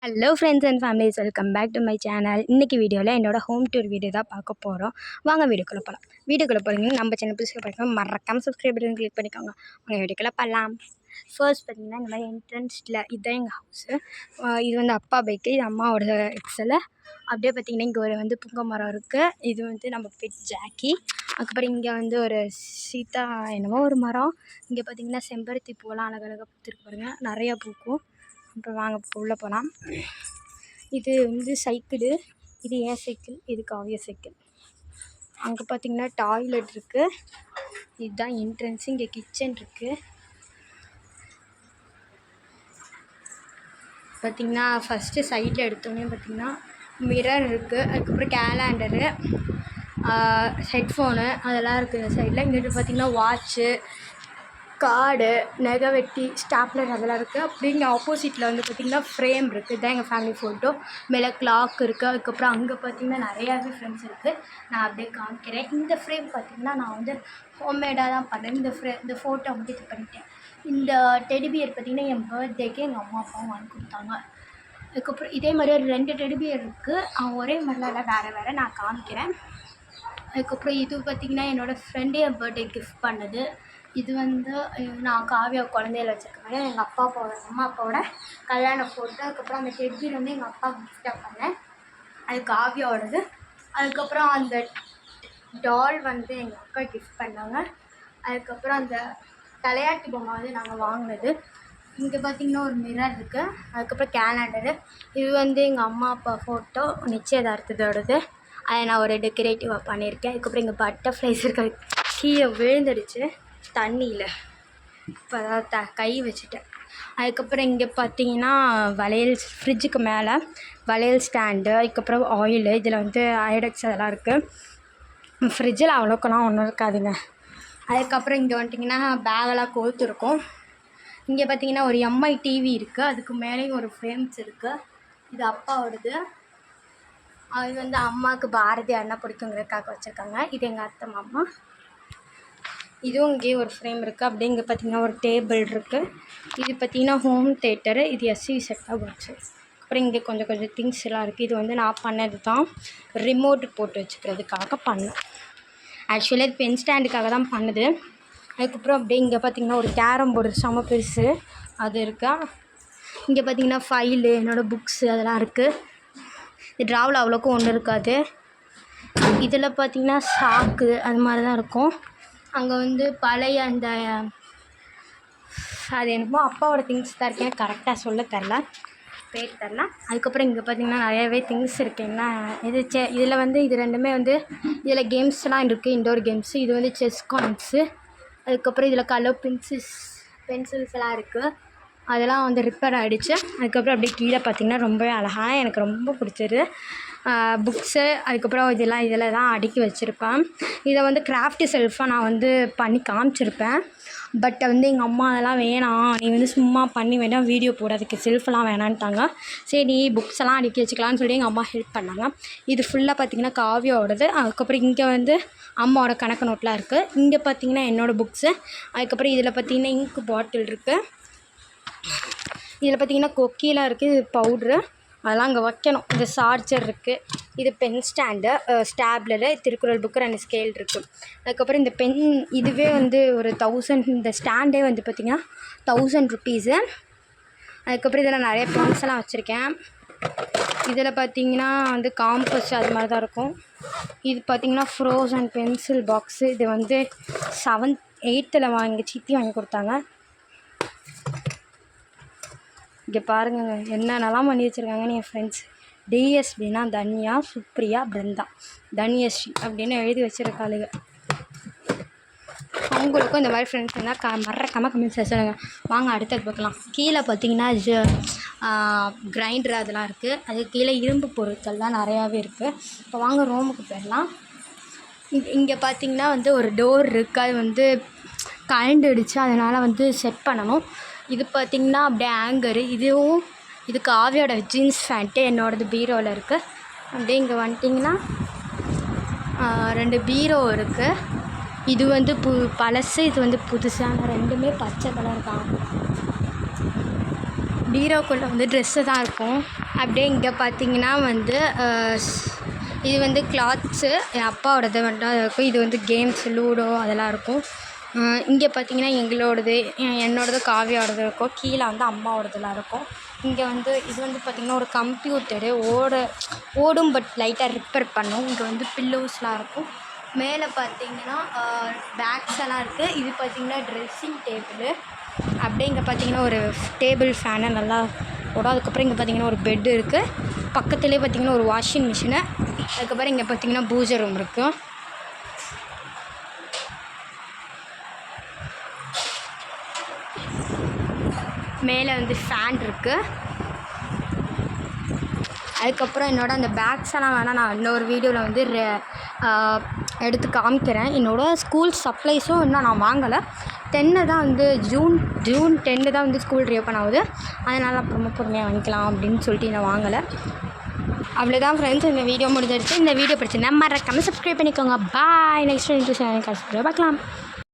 Hello friends and families, welcome back to my channel. இன்றைக்கி வீடியோவில் என்னோடய ஹோம் டூர் வீடியோ தான் பார்க்க போகிறோம். வாங்க வீடியோக்குள்ளே போகலாம். வீடியோக்குள்ளே போகிறீங்கன்னா நம்ம சேனல் புதுசாக படிக்கணும், மறக்காமல் சப்ஸ்கிரைப் பண்ணி கிளிக் பண்ணிக்கோங்க. வாங்க வீடியோக்குள்ளே போகலாம். ஃபர்ஸ்ட் பார்த்திங்கன்னா இந்த மாதிரி என்ட்ரன்ஸில் இதுதான் எங்கள் ஹவுஸு. இது வந்து அப்பா பைக்கு, இது அம்மாவோட எக்ஸலு. அப்படியே பார்த்திங்கன்னா இங்கே ஒரு புங்க மரம் இருக்குது. இது நம்ம பெட் ஜாக்கி. அதுக்கப்புறம் இங்கே ஒரு சீதா என்னமோ ஒரு மரம். இங்கே பார்த்திங்கன்னா செம்பருத்தி பூவெல்லாம் அழகழகாக பூத்துருக்கு பாருங்கள், நிறையா பூக்கும். அப்புறம் வாங்க உள்ளே போகலாம். இது சைக்கிளு, இது ஏன் சைக்கிள், இது காவிய சைக்கிள். அங்கே பார்த்திங்கன்னா டாய்லெட் இருக்குது. இதுதான் என்ட்ரன்ஸு. இங்கே கிச்சன் இருக்குது. பார்த்திங்கன்னா ஃபஸ்ட்டு சைடில் எடுத்தோடனே பார்த்திங்கன்னா மிரர் இருக்குது. அதுக்கப்புறம் கேலண்டரு, ஹெட்ஃபோனு அதெல்லாம் இருக்குது இந்த சைடில். இங்கிட்டு பார்த்திங்கன்னா வாட்ச்சு, கார்டு, நெகவெட்டி, ஸ்டாப்லர் அதெல்லாம் இருக்குது. அப்படி இங்கே ஆப்போசிட்டில் பார்த்திங்கன்னா ஃப்ரேம் இருக்குது. இதுதான் எங்கள் ஃபேமிலி ஃபோட்டோ. மேலே கிளாக் இருக்குது. அதுக்கப்புறம் அங்கே பார்த்திங்கன்னா நிறையாவே ஃப்ரேம்ஸ் இருக்குது. நான் அப்படியே காமிக்கிறேன். இந்த ஃப்ரேம் பார்த்திங்கன்னா நான் ஹோம்மேடாக தான் பண்ணேன். இந்த ஃபோட்டோ இது பண்ணிட்டேன். இந்த டெடிபியர் பார்த்திங்கன்னா என் பர்த்டேக்கு எங்கள் அம்மா அப்பாவும் வாங்கி கொடுத்தாங்க. அதுக்கப்புறம் இதே மாதிரி ஒரு 2 டெடிபியர் இருக்குது. ஒரே மாதிரிலாம் இல்லை, வேறு வேறு. நான் காமிக்கிறேன். அதுக்கப்புறம் இது பார்த்திங்கன்னா என்னோடய ஃப்ரெண்டு என் பர்த்டே கிஃப்ட் பண்ணது. இது நான் காவியா குழந்தையில வச்சுருக்கேன். எங்கள் அம்மா அப்பாவோட கல்யாண ஃபோட்டோ. அதுக்கப்புறம் அந்த டெட்பியர் எங்கள் அப்பா கிஃப்டாக பண்ணேன். அது காவியாவோடது. அதுக்கப்புறம் அந்த டால் எங்கள் அக்கா கிஃப்ட் பண்ணாங்க. அதுக்கப்புறம் அந்த தலையாட்டி பொம்மை நாங்கள் வாங்கினது. இங்கே பார்த்திங்கன்னா ஒரு மிரர் இருக்குது. அதுக்கப்புறம் கேலண்டரு. இது எங்கள் அம்மா அப்பா ஃபோட்டோ நிச்சயதார்த்தத்தோடது. அதை நான் ஒரு டெக்கரேட்டிவாக பண்ணியிருக்கேன். அதுக்கப்புறம் இங்கே பட்டர்ஃப்ளைஸ் இருக்க கீழே விழுந்துடுச்சு தண்ணியில். இப்போ அதாவது கை வச்சுட்டேன். அதுக்கப்புறம் இங்கே பார்த்தீங்கன்னா வளையல், ஃப்ரிட்ஜுக்கு மேலே வளையல் ஸ்டாண்டு, அதுக்கப்புறம் ஆயிலு, இதில் ஐடெக்ஸ் அதெல்லாம் இருக்குது. ஃப்ரிட்ஜில் அவ்வளோக்கெல்லாம் ஒன்றும் இருக்காதுங்க. அதுக்கப்புறம் இங்கே வந்துட்டிங்கன்னா பேகெல்லாம் கோத்துருக்கும். இங்கே பார்த்தீங்கன்னா ஒரு எம்ஐ டிவி இருக்குது. அதுக்கு மேலேயும் ஒரு ஃப்ரேம்ஸ் இருக்குது. இது அப்பாவோடது. அது அம்மாவுக்கு பாரதியார்னா பிடிக்குங்கிறதுக்காக வச்சுருக்காங்க. இது எங்கள் அத்தை மாமா. இதுவும் இங்கேயே ஒரு ஃப்ரேம் இருக்குது. அப்படியே இங்கே பார்த்திங்கன்னா ஒரு டேபிள் இருக்குது. இது பார்த்திங்கன்னா ஹோம் தேட்டரு. இது எஸ்சி செட்டாக பாக்ஸு. அப்புறம் இங்கே கொஞ்சம் திங்ஸ் எல்லாம் இருக்குது. இது நான் பண்ணது தான். ரிமோட் போட்டு வச்சுக்கிறதுக்காக பண்ணேன். ஆக்சுவலி அது பென் ஸ்டாண்டுக்காக தான் பண்ணுது. அதுக்கப்புறம் அப்படியே இங்கே பார்த்திங்கன்னா ஒரு கேரம் போர்டு செம பெருசு அது இருக்கா. இங்கே பார்த்திங்கன்னா ஃபைலு, என்னோடய புக்ஸு அதெல்லாம் இருக்குது. இது ட்ராவில் அவ்வளோக்கும் ஒன்றும் இருக்காது. இதில் பார்த்திங்கன்னா சாக்கு அது மாதிரி தான் இருக்கும். அங்கே பழைய அந்த அது என்னமோ அப்பாவோட திங்ஸ் தான் இருக்கேன், கரெக்டாக சொல்ல தெரில, பேர் தெரில. அதுக்கப்புறம் இங்கே பார்த்திங்கன்னா நிறையாவே திங்ஸ் இருக்குன்னா இது இதில் இது ரெண்டுமே இதில் கேம்ஸ்லாம் இருக்குது, இன்டோர் கேம்ஸு. இது செஸ் காயின்ஸு. அதுக்கப்புறம் இதில் கலர் பென்சில்ஸ் எல்லாம் இருக்குது. அதெல்லாம் ரிப்பேர் ஆகிடுச்சு. அதுக்கப்புறம் அப்படியே கீழே பார்த்திங்கன்னா ரொம்பவே அழகாக எனக்கு ரொம்ப பிடிச்சது புக்ஸு. அதுக்கப்புறம் இதில் தான் அடுக்கி வச்சுருப்பேன். இதை கிராஃப்ட் செல்ஃபாக நான் பண்ணி காமிச்சிருப்பேன். பட் எங்கள் அம்மா அதெல்லாம் வேணாம், நீ சும்மா பண்ணி வேணால் வீடியோ போடுறதுக்கு செல்ஃபெல்லாம் வேணான்ட்டாங்க. சரி புக்ஸ் எல்லாம் அடுக்கி வச்சுக்கலான்னு சொல்லி எங்கள் அம்மா ஹெல்ப் பண்ணாங்க. இது ஃபுல்லாக பார்த்திங்கன்னா காவியோடது. அதுக்கப்புறம் இங்கே அம்மாவோட கணக்கு நோட்லாம் இருக்குது. இங்கே பார்த்திங்கன்னா என்னோடய புக்ஸு. அதுக்கப்புறம் இதில் பார்த்திங்கன்னா இங்க் பாட்டில் இருக்குது. இதில் பார்த்திங்கன்னா கொக்கிலாம் இருக்குது. இது பவுட்ரு, அதெல்லாம் அங்கே வைக்கணும். இது சார்ஜர் இருக்குது. இது pen stand, stapler, Thirukkural book, 2 scale இருக்குது. அதுக்கப்புறம் இந்த பென் இதுவே ஒரு 1000. இந்த ஸ்டாண்டே பார்த்திங்கன்னா 1000 ருப்பீஸு. அதுக்கப்புறம் இதில் நிறைய பென்ஸ்லாம் வச்சுருக்கேன். இதில் பார்த்திங்கன்னா காம்பஸ் அது மாதிரி தான் இருக்கும். இது பார்த்திங்கன்னா ஃப்ரோசன் பென்சில் பாக்ஸு. இது 7th 8th சித்தி வாங்கி கொடுத்தாங்க. இங்கே பாருங்க என்னென்னலாம் பண்ணி வச்சுருக்காங்கன்னு என் ஃப்ரெண்ட்ஸ். டிஎஸ்பின்னா தன்யா, சுப்ரியா, பிருந்தா, தன்யஸ்ரீ அப்படின்னு எழுதி வச்சுருக்காளுங்க. அவங்களுக்கும் இந்த மாதிரி ஃப்ரெண்ட்ஸ் இருந்தால் மறக்காமல் கமெண்ட்ஸ் சொல்லுங்கள். வாங்க அடுத்தது பார்க்கலாம். கீழே பார்த்தீங்கன்னா கிரைண்டர் அதெல்லாம் இருக்குது. அதுக்கு கீழே இரும்பு பொருட்கள்லாம் நிறையாவே இருக்குது. இப்போ வாங்க ரூமுக்கு போயிடலாம். இங்கே பார்த்திங்கன்னா ஒரு டோர் இருக்குது. அது கழண்டுடுச்சு, அதனால் செட் பண்ணணும். இது பார்த்திங்கன்னா அப்படியே ஆங்கரு. இது காவியோட ஜீன்ஸ் பேண்ட்டு என்னோடது பீரோவில் இருக்குது. அப்படியே இங்கே வந்துட்டிங்கன்னா 2 பீரோ இருக்குது. இது பழசு, இது புதுசான, ரெண்டுமே பச்சை கலர் தான். பீரோக்குள்ளே வந்து ட்ரெஸ்ஸு தான் இருக்கும். அப்படியே இங்கே பார்த்தீங்கன்னா வந்து இது வந்து கிளாத்ஸு என் அப்பாவோடது வந்துட்டு அது இருக்கும். இது வந்து கேம்ஸ் லூடோ அதெல்லாம் இருக்கும். இங்கே பார்த்தீங்கன்னா எங்களோடது என்னோடது காவியாவோடது இருக்கும். கீழே வந்து அம்மாவோடதெல்லாம் இருக்கும். இங்கே வந்து இது வந்து பார்த்திங்கன்னா ஒரு கம்ப்யூட்டரு ஓடும் பட் லைட்டாக ரிப்பேர் பண்ணும். இங்கே வந்து பில்லோஸ்லாம் இருக்கும். மேலே பார்த்தீங்கன்னா பேக்ஸ் எல்லாம் இருக்குது. இது பார்த்திங்கன்னா ட்ரெஸ்ஸிங் டேபிளு. அப்படியே இங்கே பார்த்தீங்கன்னா ஒரு டேபிள் ஃபேனு நல்லா ஓடும். அதுக்கப்புறம் இங்கே பார்த்தீங்கன்னா ஒரு பெட்டு இருக்குது. பக்கத்துலேயே பார்த்தீங்கன்னா ஒரு வாஷிங் மிஷினு. அதுக்கப்புறம் இங்கே பார்த்தீங்கன்னா பூஜை ரூம் இருக்குது. மேலே வந்து ஃபேன் இருக்குது. அதுக்கப்புறம் என்னோடய அந்த பேக்ஸ் எல்லாம் வேணால் நான் இன்னொரு வீடியோவில் வந்து எடுத்து காமிக்கிறேன். என்னோடய ஸ்கூல் சப்ளைஸும் இன்னும் நான் வாங்கலை. 10 தான் வந்து ஜூன் 10 தான் வந்து ஸ்கூல் ரீஓப்பன் ஆகுது. அதனால் அப்புறமா பொறுமையாக வாங்கிக்கலாம் அப்படின்னு சொல்லிட்டு நான் வாங்கலை. அவ்வளோதான் ஃப்ரெண்ட்ஸ், இந்த வீடியோ முடிஞ்சிடுச்சு. இந்த வீடியோ பிடிச்சிருந்தா மறக்காமல் சப்ஸ்கிரைப் பண்ணிக்கோங்க. பாய். நெக்ஸ்ட் வீடியோ பார்க்கலாம்.